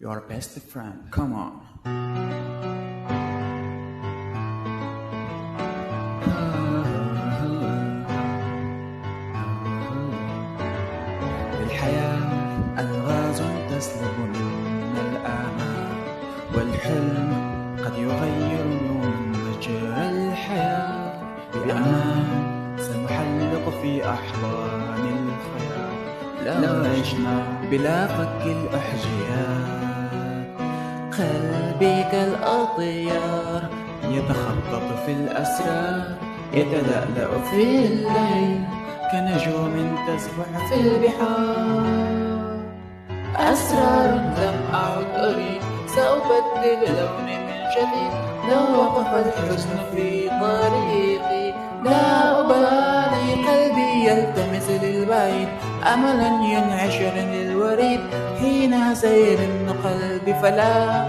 Your best friend, come on. الحياة ألغاز تسلب منا الآمال، والحلم قد يغير يوما مجرى الحياة. بأمان سنحلق في أحضان الخيال، لو عشنا بلا فك الأحجيات. قلبي كالأطيار يتخبط في الأسرار، يتلألأ في الليل كنجوم تسبح في البحار. أسرار لم أعد أريد، سأبدل لوني من جديد. لو وقف الحزن في طريقي لا أبالي، قلبي يلتمس للبعيد أملا ينعشرني الوريد. حين سير قلبي فلا